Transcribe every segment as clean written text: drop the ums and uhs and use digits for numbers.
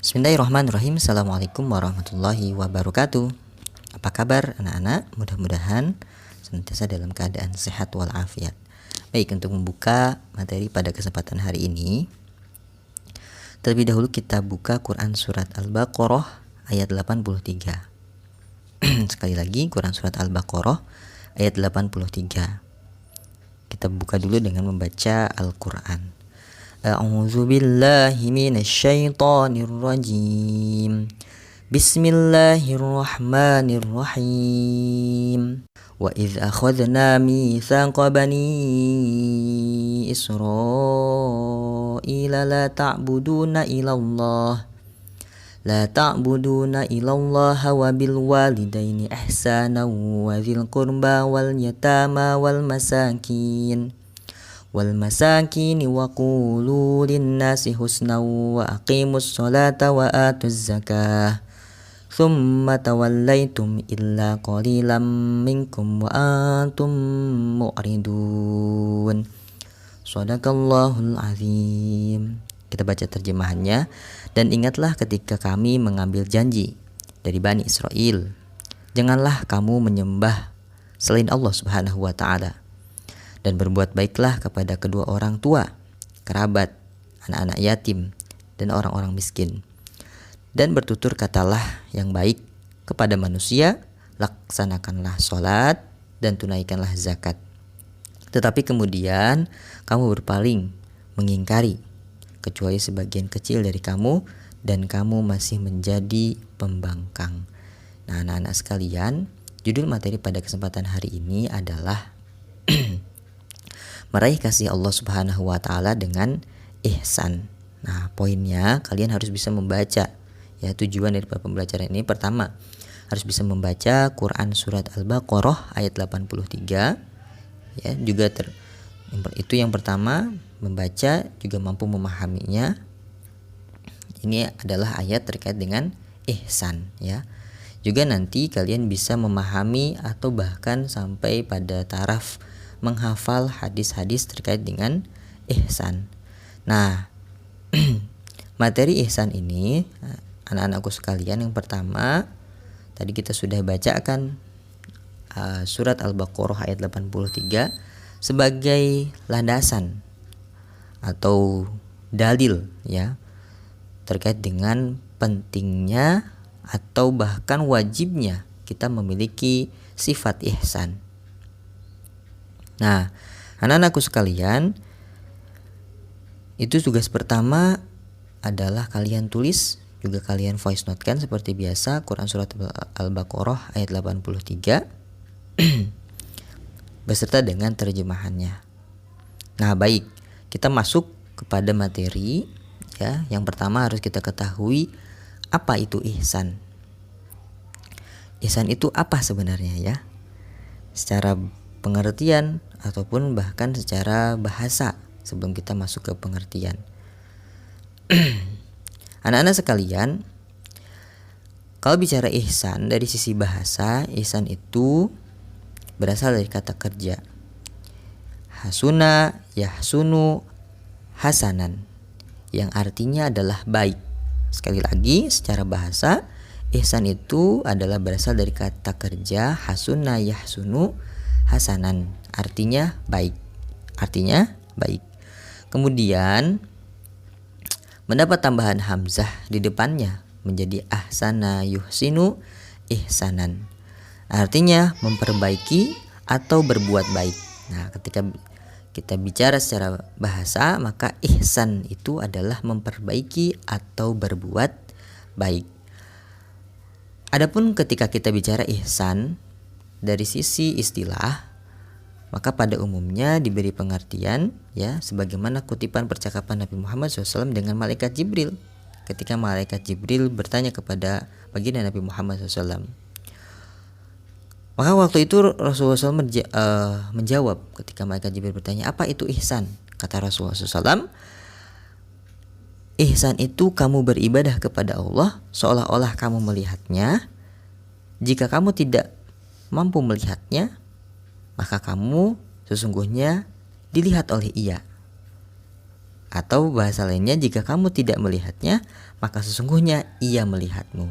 Bismillahirrahmanirrahim. Assalamualaikum warahmatullahi wabarakatuh. Apa kabar anak-anak? Mudah-mudahan senantiasa dalam keadaan sehat walafiat. Baik, untuk membuka materi pada kesempatan hari ini, terlebih dahulu kita buka Quran Surat Al-Baqarah ayat 83. Sekali lagi, Quran Surat Al-Baqarah ayat 83. Kita buka dulu dengan membaca Al-Quran. A'udzu billahi minasyaitonir rajim. Bismillahirrahmanirrahim. Wa idz akhadna mitsaqa bani Israila la ta'buduna illallah wa bil walidaini ihsana wa dzil qurba wal yatama wal masakin wa qulu linnasi husna wa aqimus sholata wa atuz zakah thumma tawallaitum illa qalilan minkum wa antum mu'ridun. Shadaqallahul azim. Kita baca terjemahannya. Dan ingatlah ketika kami mengambil janji dari Bani Israel, janganlah kamu menyembah selain Allah Subhanahu wa ta'ala, dan berbuat baiklah kepada kedua orang tua, kerabat, anak-anak yatim, dan orang-orang miskin. Dan bertutur katalah yang baik kepada manusia, laksanakanlah sholat, dan tunaikanlah zakat. Tetapi kemudian kamu berpaling, mengingkari, kecuali sebagian kecil dari kamu, dan kamu masih menjadi pembangkang. Nah, anak-anak sekalian, judul materi pada kesempatan hari ini adalah meraih kasih Allah Subhanahu wa ta'ala dengan ihsan. Nah, poinnya kalian harus bisa membaca. Ya, tujuan dari pembelajaran ini pertama, harus bisa membaca Quran Surat Al-Baqarah ayat 83. Ya, juga itu yang pertama, membaca juga mampu memahaminya. Ini adalah ayat terkait dengan ihsan, ya. Juga nanti kalian bisa memahami atau bahkan sampai pada taraf menghafal hadis-hadis terkait dengan ihsan. Nah, materi ihsan ini, anak-anakku sekalian, yang pertama tadi kita sudah bacakan surat Al-Baqarah ayat 83 sebagai landasan atau dalil, ya, terkait dengan pentingnya atau bahkan wajibnya kita memiliki sifat ihsan. Nah, anak-anakku sekalian, itu tugas pertama adalah kalian tulis, juga kalian voice note kan seperti biasa Quran Surat Al-Baqarah ayat 83 beserta dengan terjemahannya. Nah, baik, kita masuk kepada materi, ya. Yang pertama harus kita ketahui apa itu ihsan. Ihsan itu apa sebenarnya, ya? Secara pengertian ataupun bahkan secara bahasa sebelum kita masuk ke pengertian. Anak-anak sekalian, kalau bicara ihsan dari sisi bahasa, ihsan itu berasal dari kata kerja hasuna yahsunu hasanan, yang artinya adalah baik. Sekali lagi, secara bahasa, ihsan itu adalah berasal dari kata kerja hasuna yahsunu hasanan, artinya baik. Kemudian mendapat tambahan hamzah di depannya menjadi ahsana yuhsinu ihsanan, artinya memperbaiki atau berbuat baik. Nah, ketika kita bicara secara bahasa, maka ihsan itu adalah memperbaiki atau berbuat baik. Adapun ketika kita bicara ihsan dari sisi istilah, maka pada umumnya diberi pengertian, ya, sebagaimana kutipan percakapan Nabi Muhammad SAW dengan malaikat Jibril. Ketika malaikat Jibril bertanya kepada baginda Nabi Muhammad SAW, maka waktu itu Rasulullah SAW menjawab ketika malaikat Jibril bertanya, apa itu ihsan? Kata Rasulullah SAW, ihsan itu kamu beribadah kepada Allah seolah-olah kamu melihatnya. Jika kamu tidak mampu melihatnya, maka kamu sesungguhnya dilihat oleh Ia. Atau bahasa lainnya, jika kamu tidak melihatnya, maka sesungguhnya ia melihatmu.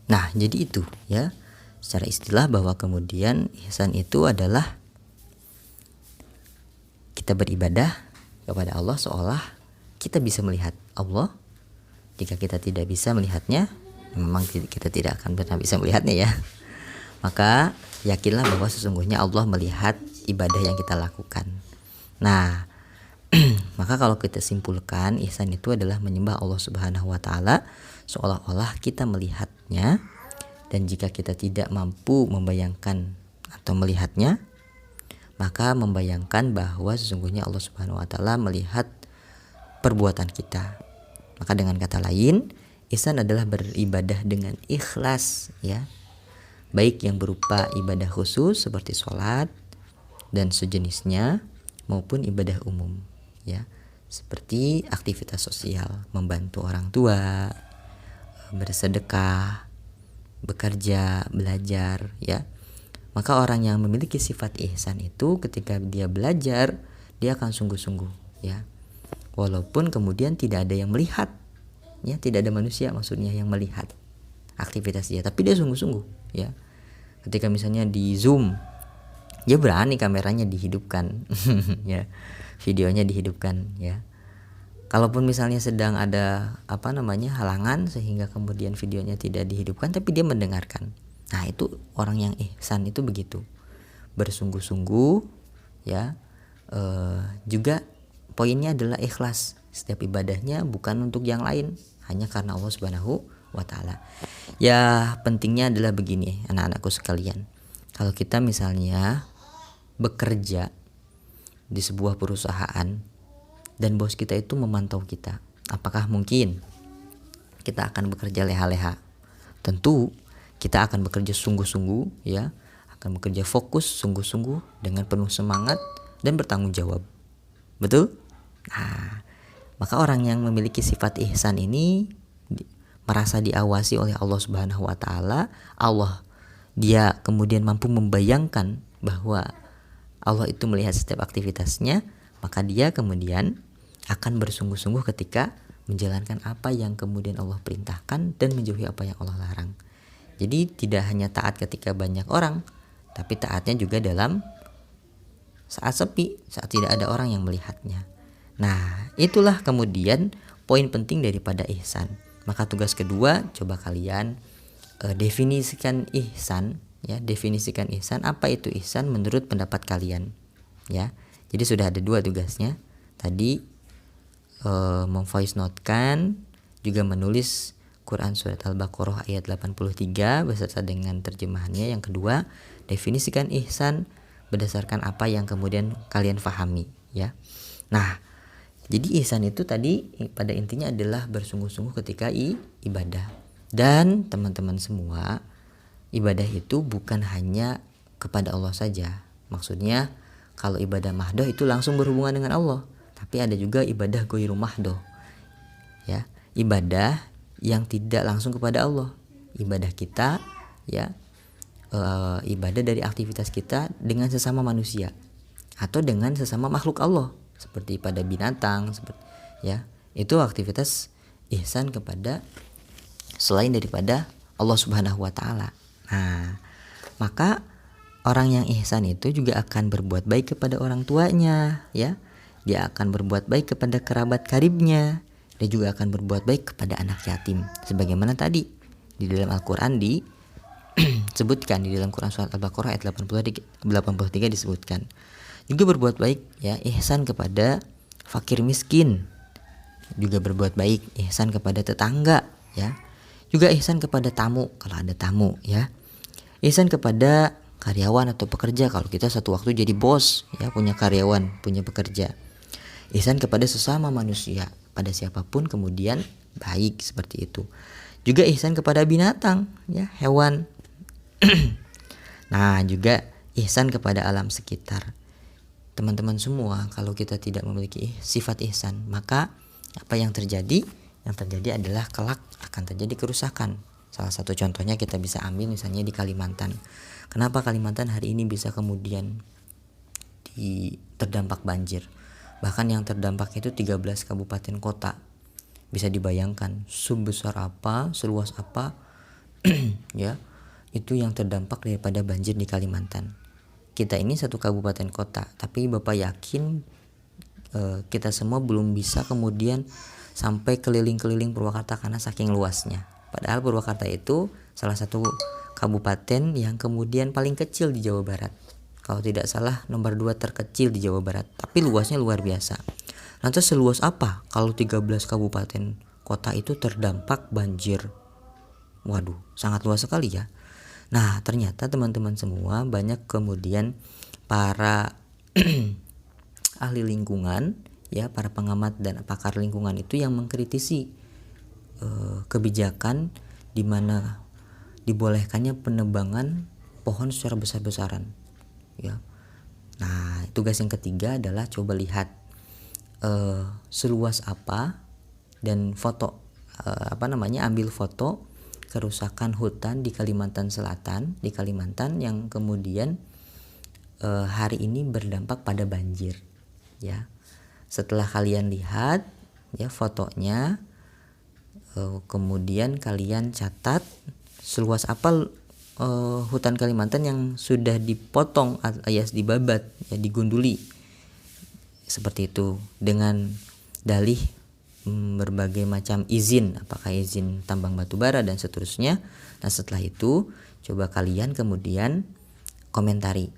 Nah, jadi itu ya, secara istilah bahwa kemudian ihsan itu adalah kita beribadah kepada Allah seolah kita bisa melihat Allah. Jika kita tidak bisa melihatnya, memang kita tidak akan pernah bisa melihatnya ya. Maka yakinlah bahwa sesungguhnya Allah melihat ibadah yang kita lakukan. Nah, maka kalau kita simpulkan, ihsan itu adalah menyembah Allah Subhanahu wa taala seolah-olah kita melihatnya, dan jika kita tidak mampu membayangkan atau melihatnya, maka membayangkan bahwa sesungguhnya Allah Subhanahu wa taala melihat perbuatan kita. Maka dengan kata lain, ihsan adalah beribadah dengan ikhlas ya. Baik yang berupa ibadah khusus seperti sholat dan sejenisnya, maupun ibadah umum ya. Seperti aktivitas sosial, membantu orang tua, bersedekah, bekerja, belajar ya. Maka orang yang memiliki sifat ihsan itu ketika dia belajar, dia akan sungguh-sungguh ya. Walaupun kemudian tidak ada yang melihat ya, tidak ada manusia maksudnya yang melihat aktivitas dia, tapi dia sungguh-sungguh ya. Ketika misalnya di Zoom, dia berani kameranya dihidupkan ya, videonya dihidupkan ya. Kalaupun misalnya sedang ada halangan sehingga kemudian videonya tidak dihidupkan, tapi dia mendengarkan. Nah, itu orang yang ihsan itu begitu, bersungguh-sungguh ya. Juga poinnya adalah ikhlas. Setiap ibadahnya bukan untuk yang lain, hanya karena Allah Subhanahu wa taala. Ya, pentingnya adalah begini anak-anakku sekalian. Kalau kita misalnya bekerja di sebuah perusahaan dan bos kita itu memantau kita, apakah mungkin kita akan bekerja leha-leha? Tentu kita akan bekerja sungguh-sungguh ya, akan bekerja fokus sungguh-sungguh dengan penuh semangat dan bertanggung jawab. Betul? Nah, maka orang yang memiliki sifat ihsan ini merasa diawasi oleh Allah Subhanahu wa taala. Dia kemudian mampu membayangkan bahwa Allah itu melihat setiap aktivitasnya, maka dia kemudian akan bersungguh-sungguh ketika menjalankan apa yang kemudian Allah perintahkan dan menjauhi apa yang Allah larang. Jadi tidak hanya taat ketika banyak orang, tapi taatnya juga dalam saat sepi, saat tidak ada orang yang melihatnya. Nah, itulah kemudian poin penting daripada ihsan. Maka tugas kedua, coba kalian definisikan ihsan ya, definisikan ihsan. Apa itu ihsan menurut pendapat kalian ya. Jadi sudah ada 2 tugasnya. Tadi memvoice notekan, juga menulis Quran surat Al-Baqarah ayat 83 beserta dengan terjemahannya. Yang kedua, definisikan ihsan berdasarkan apa yang kemudian kalian fahami ya. Nah, jadi ihsan itu tadi pada intinya adalah bersungguh-sungguh ketika ibadah. Dan teman-teman semua, ibadah itu bukan hanya kepada Allah saja. Maksudnya kalau ibadah mahdoh itu langsung berhubungan dengan Allah, tapi ada juga ibadah ghairu mahdoh ya, ibadah yang tidak langsung kepada Allah. Ibadah kita ya, ibadah dari aktivitas kita dengan sesama manusia atau dengan sesama makhluk Allah, seperti pada binatang ya. Itu aktivitas ihsan kepada selain daripada Allah Subhanahu wa taala. Nah, maka orang yang ihsan itu juga akan berbuat baik kepada orang tuanya ya. Dia akan berbuat baik kepada kerabat karibnya. Dia juga akan berbuat baik kepada anak yatim. Sebagaimana tadi di dalam Al-Qur'an disebutkan, di dalam Quran surat Al-Baqarah ayat 83 disebutkan. Juga berbuat baik ya, ihsan kepada fakir miskin. Juga berbuat baik ihsan kepada tetangga ya. Juga ihsan kepada tamu kalau ada tamu ya. Ihsan kepada karyawan atau pekerja kalau kita satu waktu jadi bos ya, punya karyawan, punya pekerja. Ihsan kepada sesama manusia, pada siapapun kemudian baik seperti itu. Juga ihsan kepada binatang ya, hewan. Nah, juga ihsan kepada alam sekitar. Teman-teman semua, kalau kita tidak memiliki sifat ihsan, maka apa yang terjadi? Yang terjadi adalah kelak akan terjadi kerusakan. Salah satu contohnya kita bisa ambil misalnya di Kalimantan. Kenapa Kalimantan hari ini bisa kemudian terdampak banjir? Bahkan yang terdampak itu 13 kabupaten kota. Bisa dibayangkan sebesar apa, seluas apa ya, itu yang terdampak daripada banjir di Kalimantan. Kita ini satu kabupaten kota, tapi Bapak yakin kita semua belum bisa kemudian sampai keliling-keliling Purwakarta karena saking luasnya. Padahal Purwakarta itu salah satu kabupaten yang kemudian paling kecil di Jawa Barat. Kalau tidak salah nomor 2 terkecil di Jawa Barat, tapi luasnya luar biasa. Lantas seluas apa kalau 13 kabupaten kota itu terdampak banjir? Waduh, sangat luas sekali ya. Nah, ternyata teman-teman semua banyak kemudian para ahli lingkungan ya, para pengamat dan pakar lingkungan itu yang mengkritisi kebijakan di mana dibolehkannya penebangan pohon secara besar-besaran ya. Nah, tugas yang ketiga adalah coba lihat seluas apa dan foto ambil foto kerusakan hutan di Kalimantan Selatan, di Kalimantan yang kemudian hari ini berdampak pada banjir ya. Setelah kalian lihat ya fotonya, kemudian kalian catat seluas apa hutan Kalimantan yang sudah dipotong alias dibabat ya, digunduli seperti itu dengan dalih berbagai macam izin, apakah izin tambang batu bara dan seterusnya. Nah, setelah itu coba kalian kemudian komentari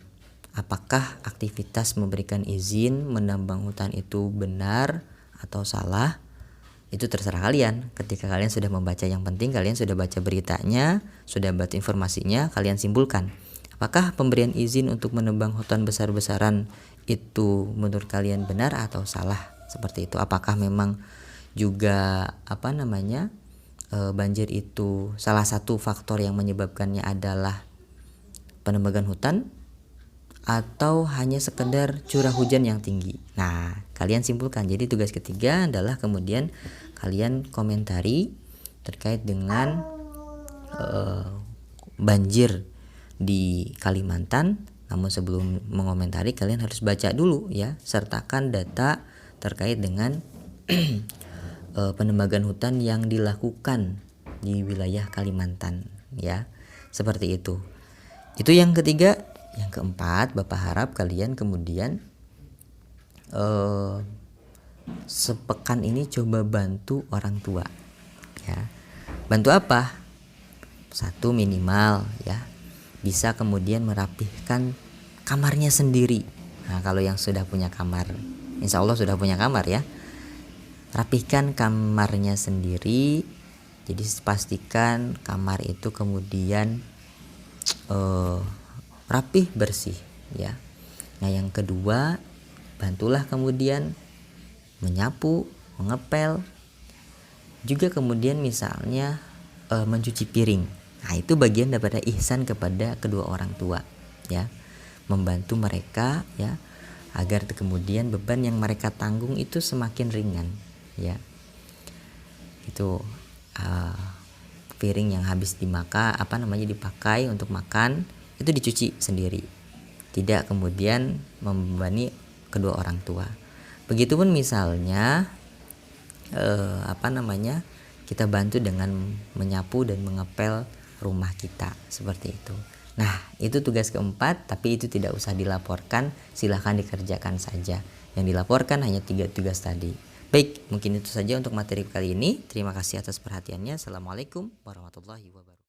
apakah aktivitas memberikan izin menambang hutan itu benar atau salah. Itu terserah kalian. Ketika kalian sudah membaca, yang penting kalian sudah baca beritanya, sudah baca informasinya, kalian simpulkan apakah pemberian izin untuk menebang hutan besar-besaran itu menurut kalian benar atau salah. Seperti itu. Apakah memang juga banjir itu salah satu faktor yang menyebabkannya adalah penebangan hutan atau hanya sekedar curah hujan yang tinggi. Nah, kalian simpulkan. Jadi tugas ketiga adalah kemudian kalian komentari terkait dengan banjir di Kalimantan. Namun sebelum mengomentari kalian harus baca dulu ya, sertakan data terkait dengan penebangan hutan yang dilakukan di wilayah Kalimantan ya. Seperti itu. Itu yang ketiga. Yang keempat, Bapak harap kalian kemudian sepekan ini coba bantu orang tua ya. Bantu apa? Satu, minimal ya, bisa kemudian merapihkan kamarnya sendiri. Nah, kalau yang sudah punya kamar, insya Allah sudah punya kamar ya, rapihkan kamarnya sendiri. Jadi pastikan kamar itu kemudian rapih, bersih ya. Nah, yang kedua, bantulah kemudian menyapu, mengepel, juga kemudian misalnya mencuci piring. Nah, itu bagian daripada ihsan kepada kedua orang tua ya, membantu mereka ya agar kemudian beban yang mereka tanggung itu semakin ringan ya. Itu piring yang habis dipakai untuk makan itu dicuci sendiri, tidak kemudian membebani kedua orang tua. Begitupun misalnya kita bantu dengan menyapu dan mengepel rumah kita, seperti itu. Nah, itu tugas keempat, tapi itu tidak usah dilaporkan, silahkan dikerjakan saja. Yang dilaporkan hanya 3 tugas tadi. Baik, mungkin itu saja untuk materi kali ini. Terima kasih atas perhatiannya. Assalamualaikum warahmatullahi wabarakatuh.